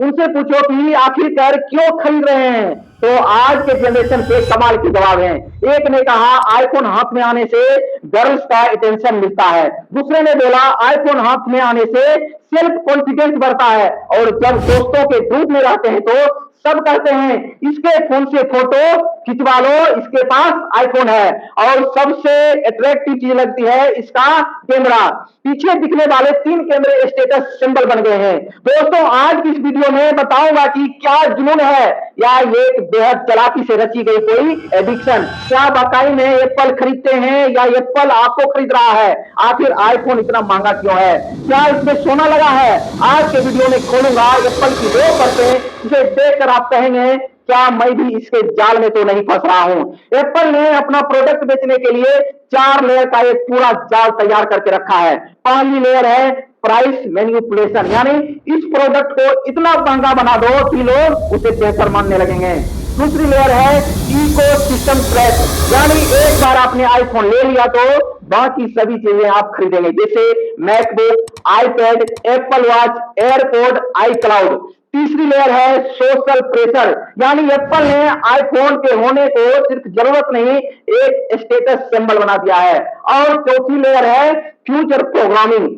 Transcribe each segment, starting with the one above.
उनसे पूछो कि आखिरकार क्यों खरीद रहे हैं, तो आज के जनरेशन के कमाल के जवाब हैं। एक ने कहा आईफोन हाथ में आने से गर्ल्स का अटेंशन मिलता है, दूसरे ने बोला आईफोन हाथ में आने से सेल्फ कॉन्फिडेंस बढ़ता है, और जब दोस्तों के ग्रुप में रहते हैं तो सब कहते हैं इसके फोन से फोटो खिंचवा लो, इसके पास आईफोन है। और सबसे अट्रैक्टिव चीज लगती है इसका कैमरा, पीछे दिखने वाले 3 कैमरे स्टेटस सिंबल बन गए हैं। दोस्तों आज की इस वीडियो में बताऊंगा कि क्या जुनून है या ये एक बेहद चालाकी से रची गई कोई एडिक्शन। क्या वाकई में एप्पल खरीदते हैं या एप्पल आपको खरीद रहा है? आखिर आईफोन इतना महंगा क्यों है? क्या इसमें सोना लगा है? आज के वीडियो में खोलूंगा एप्पल की 2 परतें, जिसे देखकर आप कहेंगे क्या मैं भी इसके जाल में तो नहीं फंस रहा हूं। एप्पल ने अपना प्रोडक्ट बेचने के लिए 4 लेयर का एक पूरा जाल तैयार करके रखा है। पहली लेयर है प्राइस मैनिपुलेशन, यानी इस प्रोडक्ट को इतना महंगा बना दो कि लोग उसे बेहतर मानने लगेंगे। दूसरी लेयर है इको सिस्टम ट्रैप, यानी एक बार आपने आईफोन ले लिया तो बाकी सभी चीजें आप खरीदेंगे, जैसे MacBook, iPad, Apple watch, airport, iCloud. तीसरी लेयर है सोशल प्रेशर, यानी एप्पल ने आईफोन के होने को सिर्फ जरूरत नहीं एक स्टेटस सिंबल बना दिया है। और चौथी लेयर है फ्यूचर प्रोग्रामिंग,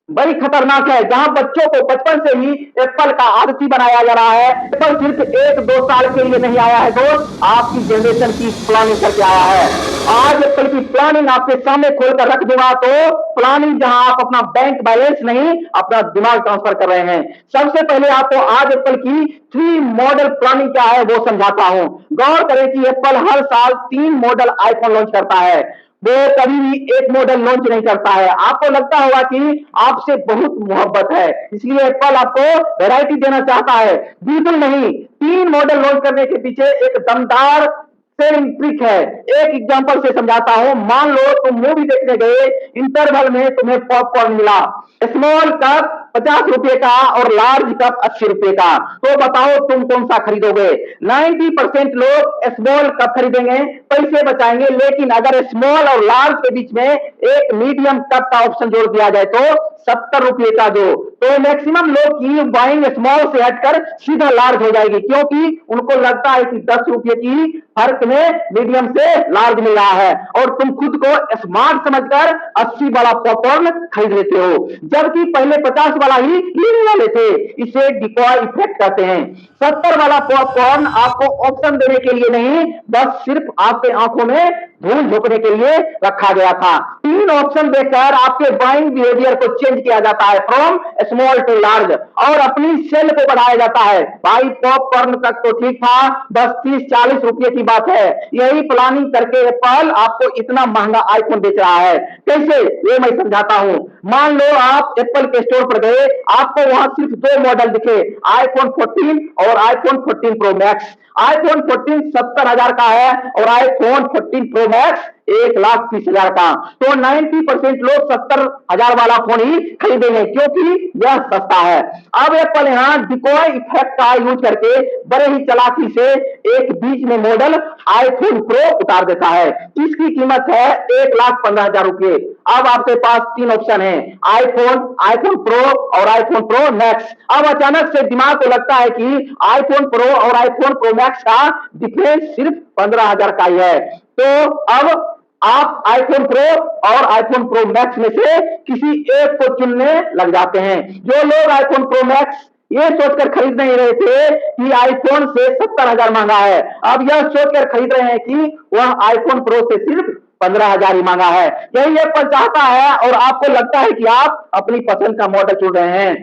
बड़ी खतरनाक है, जहां बच्चों को बचपन से ही एप्पल का आदती बनाया जा रहा है। एप्पल सिर्फ 1-2 साल के लिए नहीं आया है दोस्त, आपकी जनरेशन की प्लानिंग करके आया है। आज एप्पल की प्लानिंग आपके सामने खोलकर रख दूंगा, तो प्लानिंग जहां आप अपना बैंक बैलेंस नहीं अपना दिमाग ट्रांसफर कर रहे हैं। सबसे पहले आपको आज एप्पल की 3 मॉडल प्लानिंग क्या है वो समझाता हूं। गौर करें कि एप्पल हर साल 3 मॉडल आईफोन लॉन्च करता है, वो कभी भी एक मॉडल लॉन्च नहीं करता है। आपको लगता होगा कि आपसे बहुत मोहब्बत है इसलिए एप्पल आपको वैरायटी देना चाहता है, बिल्कुल नहीं। 3 मॉडल लॉन्च करने के पीछे एक दमदार सेलिंग ट्रिक है। एक एग्जांपल से समझाता हूं। मान लो तुम मूवी देखने गए, इंटरवल में तुम्हें पॉपकॉर्न मिला, स्मॉल कप 50 रुपए का और लार्ज कप 80 रुपए का, तो बताओ तुम कौन सा खरीदोगे? 90% लोग स्मॉल कप खरीदेंगे, पैसे बचाएंगे। लेकिन अगर स्मॉल और लार्ज के बीच में एक मीडियम कप का ऑप्शन जोड़ दिया जाए तो 70 रुपए का दो, तो मैक्सिमम लोग की बाइंग स्मॉल से हटकर सीधा लार्ज हो जाएगी, क्योंकि उनको लगता है कि 10 रुपए की फर्क में मीडियम से लार्ज मिल रहा है, और तुम खुद को स्मार्ट समझकर 80 वाला पॉपकॉर्न खरीद लेते हो, जबकि पहले 50 वाला ही लेने वाले थे। इसे डिकॉय इफेक्ट कहते हैं। 70 वाला पॉपकॉर्न आपको ऑप्शन देने के लिए नहीं, बस सिर्फ आपके आंखों में धूल झोंकने के लिए रखा गया था। 3 ऑप्शन देकर आपके बाइंग बिहेवियर को चेंज किया जाता है, फ्रॉम स्मॉल टू लार्ज, और अपनी सेल को बढ़ाया जाता है। भाई पॉपकॉर्न तक तो ठीक था, बस 30-40 रुपए की बात है। यही प्लानिंग करके एप्पल आपको इतना महंगा आईफोन बेच रहा है। कैसे, ये मैं समझाता हूं। मान लो आप एप्पल के स्टोर पर गए, आपको वहां सिर्फ 2 मॉडल दिखे, आईफोन 14 और आईफोन 14 प्रो मैक्स। आईफोन 14 70,000 का है और आईफोन 14 प्रो मैक्स 1,30,000 का, तो 90% लोग 70,000 वाला फोन ही खरीदेंगे, क्योंकि यह सस्ता है। अब एप्पल यहाँ डिकॉय इफेक्ट का यूज करके बड़े ही चालाकी से एक बीच में मॉडल आईफोन प्रो उतार देता है, जिसकी कीमत है 1,15,000 रुपए। अब आपके पास 3 ऑप्शन है, आईफोन, आईफोन प्रो और आईफोन प्रो मैक्स। अब अचानक से दिमाग को लगता है कि आईफोन प्रो और आईफोन प्रो मैक्स का डिफरेंस सिर्फ 15,000 का ही है, तो अब आप आईफोन प्रो और आईफोन प्रो मैक्स में से किसी एक को चुनने लग जाते हैं। जो लोग आईफोन प्रो मैक्स ये सोचकर खरीद नहीं रहे थे कि आईफोन से 70,000 महंगा है, अब यह सोचकर खरीद रहे हैं कि वह आईफोन प्रो से सिर्फ 15,000 ही महंगा है। यही एप्पल चाहता है, और आपको लगता है कि आप अपनी पसंद का मॉडल चुन रहे हैं,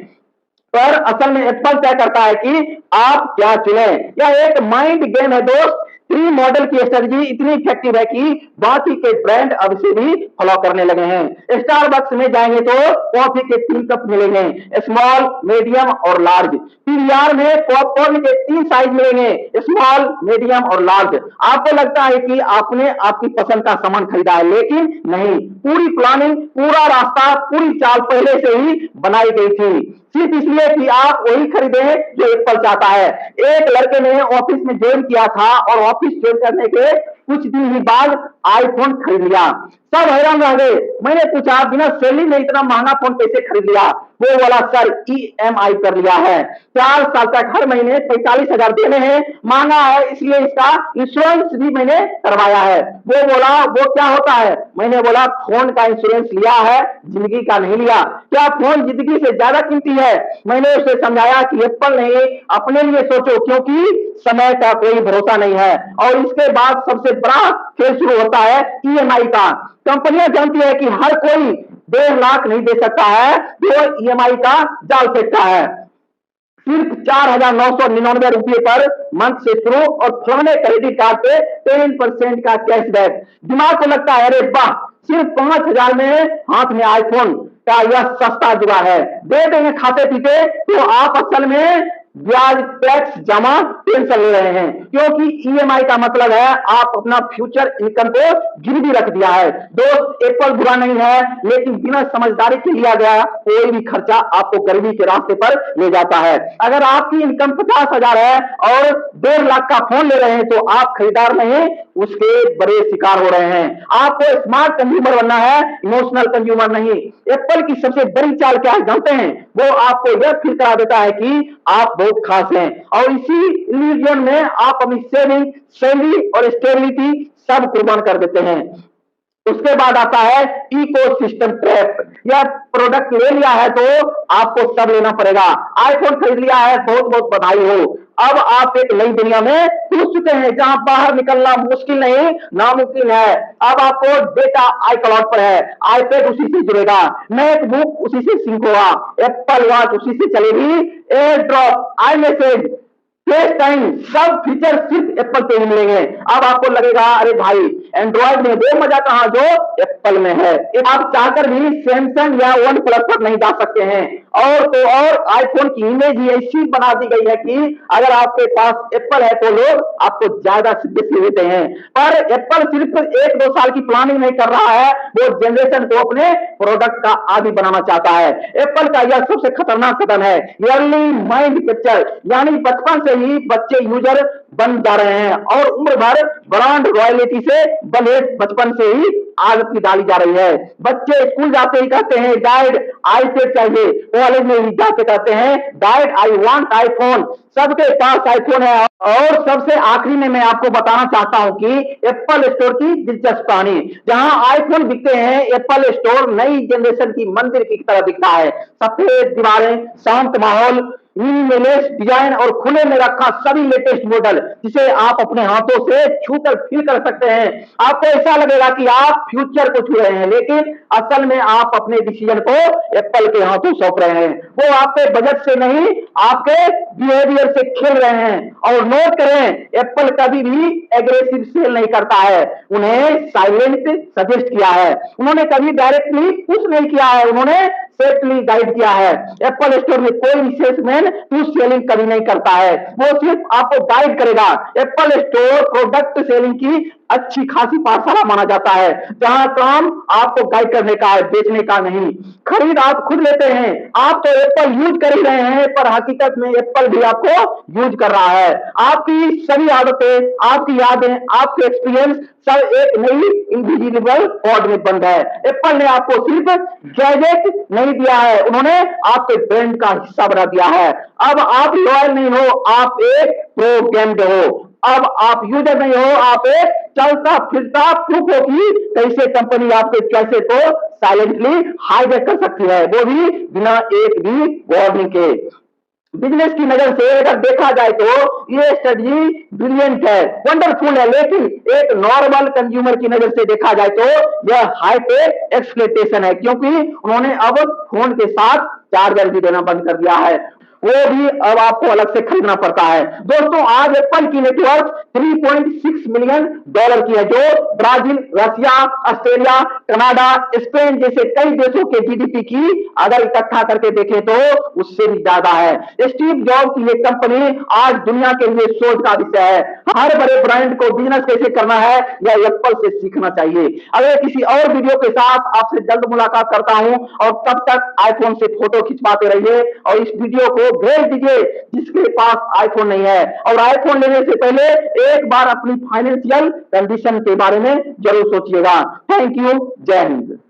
पर असल में एप्पल तय करता है कि आप क्या चुने। यह एक माइंड गेम है दोस्त। 3 मॉडल की स्ट्रेटजी इतनी इफेक्टिव है कि बाकी के ब्रांड अब इसे भी फॉलो करने लगे हैं। स्टारबक्स में जाएंगे तो कॉफी के 3 कप मिलेंगे, स्मॉल, मीडियम और लार्ज। पीवीआर में पॉपकॉर्न के 3 साइज मिलेंगे, स्मॉल, मीडियम और लार्ज। आपको लगता है कि आपने आपकी पसंद का सामान खरीदा है, लेकिन नहीं, पूरी प्लानिंग, पूरा रास्ता, पूरी चाल पहले से ही बनाई गई थी, सिर्फ इसलिए कि आप वही खरीदें जो एप्पल चाहता है। एक लड़के ने ऑफिस में ज्वाइन किया था और ऑफिस ज्वाइन करने के कुछ दिन ही बाद आईफोन खरीद लिया। सब हैरान रह गए। मैंने पूछा बिना सैलरी में इतना महंगा फोन कैसे खरीद लिया? वो बोला सर ईएमआई कर लिया है, 4 साल तक हर महीने 45,000 देने हैं, महंगा है इसलिए इसका इंश्योरेंस भी मैंने करवाया है। वो बोला वो क्या होता है? मैंने बोला फोन का इंश्योरेंस लिया है, जिंदगी का नहीं लिया। क्या फोन जिंदगी से ज्यादा कीमती है? मैंने उसे समझाया कि एप्पल नहीं, अपने लिए सोचो, क्योंकि समय का कोई भरोसा नहीं है। और इसके बाद सबसे बड़ा खेल शुरू होता है ईएमआई का। कंपनियां जानती है कि हर कोई 1.5 लाख नहीं दे सकता है, तो ईएमआई का जाल फेंकता है। सिर्फ 4,999 रुपये पर मंथ से शुरू और फलाने क्रेडिट कार्ड पे 10% का कैशबैक। दिमाग को लगता है अरे वाह, सिर्फ 5,000 में हाथ में आईफोन का यह सस्ता जुगाड़ है, दे देंगे खाते पीते। तो आप असल में ब्याज टैक्स जमा टेंशन ले रहे हैं, क्योंकि ईएमआई का मतलब है आप अपना फ्यूचर इनकम को गिरवी रख दिया है। दोस्त, एप्पल बुरा नहीं है, लेकिन बिना समझदारी से लिया गया कोई भी खर्चा आपको गरीबी के रास्ते पर ले जाता है। अगर आपकी इनकम 50,000 है और 1.5 लाख का फोन ले रहे हैं, तो आप खरीदार नहीं, उसके बड़े शिकार हो रहे हैं। आपको स्मार्ट कंज्यूमर बनना है, इमोशनल कंज्यूमर नहीं। एप्पल की सबसे बड़ी चाल क्या है जानते हैं? वो आपको यह फील करा देता है कि आप बहुत खास हैं, और इसी इल्यूजन में आप अपनी सेविंग, सैलरी और स्टेबिलिटी सब कुर्बान कर देते हैं। उसके बाद आता है इकोसिस्टम ट्रैप। यह प्रोडक्ट ले लिया है तो आपको सब लेना पड़ेगा। आईफोन खरीद लिया है, बहुत बहुत बधाई हो। अब आप एक नई दुनिया में घुस चुके हैं, जहां बाहर निकलना मुश्किल नहीं, नामुमकिन है। अब आपको डेटा iCloud पर है, आईपैड उसी से जुड़ेगा, मैकबुक उसी से सिंक होगा, एप्पल वॉच उसी से चलेगी, air drop, I message, face time, सब फीचर सिर्फ एप्पल पे ही मिलेंगे। अब आपको लगेगा अरे भाई एंड्रॉइड में वो मजा कहां जो एप्पल में है। आप चाहकर भी सैमसंग या वन प्लस पर नहीं जा सकते हैं। और तो और आईफोन की इमेज ही ऐसी बना दी गई है कि अगर आपके पास एप्पल है तो लोग आपको ज्यादा सीरियसली लेते हैं। पर एप्पल सिर्फ 1-2 साल की प्लानिंग नहीं कर रहा है, वो जनरेशन को अपने प्रोडक्ट का आदि बनाना चाहता है। एप्पल का यह सबसे खतरनाक कदम है, अर्ली माइंड कैप्चर, यानी बचपन से ही बच्चे यूजर बन जा रहे हैं और उम्र भर ब्रांड रॉयल्टी से बने बचपन से ही आदत डाली जा रही है। बच्चे स्कूल जाते ही कहते हैं डैड आईपैड चाहिए, कॉलेज में ही जाके कहते हैं डैड आई वांट आईफोन। सबके पास आईफोन है। और सबसे आखिरी में मैं आपको बताना चाहता हूं कि एप्पल स्टोर की दिलचस्प कहानी। जहां आईफोन बिकते हैं, एप्पल स्टोर नई जनरेशन की मंदिर की तरह दिखता है। सफेद दीवारें, शांत माहौल, मिनिमलिस्ट डिजाइन और खुले में रखा सभी लेटेस्ट मॉडल, जिसे आप अपने हाथों से छूकर फील कर सकते हैं। आपको ऐसा लगेगा कि आप फ्यूचर को छू रहे हैं, लेकिन असल में आप अपने डिसीजन को एप्पल के हाथों सौंप रहे हैं। वो आपके बजट से नहीं, आपके बिहेवियर से खेल रहे हैं। और नोट करें, एप्पल कभी भी एग्रेसिव सेल नहीं करता है, उन्हें साइलेंट सजेस्ट किया है। उन्होंने कभी डायरेक्टली कुछ नहीं किया है, उन्होंने सेफली गाइड किया है। एप्पल स्टोर में कोई सेल्समैन टू सेलिंग कभी नहीं करता है, वो सिर्फ आपको गाइड करेगा। एप्पल स्टोर प्रोडक्ट सेलिंग की अच्छी खासी पाठशाला माना जाता है, जहां काम आपको गाइड करने का है, बेचने का नहीं। खरीद आप खुद लेते हैं। आप तो एप्पल यूज कर ही रहे हैं, पर हकीकत में एप्पल भी आपको यूज कर रहा है। आपकी सभी आदतें, आपकी यादें, आपके एक्सपीरियंस सब एक नई इनविजिबल पॉड में बंद है। एप्पल ने आपको सिर्फ गैजेट नहीं दिया है, उन्होंने आपके ब्रांड का हिस्सा बना दिया है। अब आप लॉयल नहीं हो, आप एक प्रोग्राम्ड हो। अब आप यूजर नहीं हो, आप एक चलता फिरता प्रूफ हो कि कैसे कंपनी आपके पैसे को साइलेंटली हाईजैक कर सकती है, वो भी बिना एक भी वार्निंग के। बिजनेस की नजर से अगर देखा जाए तो ये स्ट्रेटजी ब्रिलियंट है, वंडरफुल है, लेकिन एक नॉर्मल कंज्यूमर की नजर से देखा जाए तो यह हाईटेक एक्सप्लॉइटेशन है, क्योंकि उन्होंने अब फोन के साथ चार्जर भी देना बंद कर दिया है, वो भी अब आपको अलग से खरीदना पड़ता है। दोस्तों, आज एप्पल की नेटवर्क 3.6 मिलियन डॉलर की है, जो Brazil, Russia, Australia, Canada, Spain जैसे कई देशों के जीडीपी की अगर इकट्ठा करके देखें तो उससे भी ज्यादा है। स्टीव जॉब की ये कंपनी आज दुनिया के लिए सोच का विषय है। हर बड़े ब्रांड को बिजनेस कैसे करना है यह एप्पल से सीखना चाहिए। अगर किसी और वीडियो के साथ आपसे जल्द मुलाकात करता हूं, और तब तक आईफोन से फोटो खिंचवाते रहिए और इस वीडियो को भेज दीजिए जिसके पास आईफोन नहीं है। और आईफोन लेने से पहले एक बार अपनी फाइनेंशियल कंडीशन के बारे में जरूर सोचिएगा। Thank you. जय हिंद।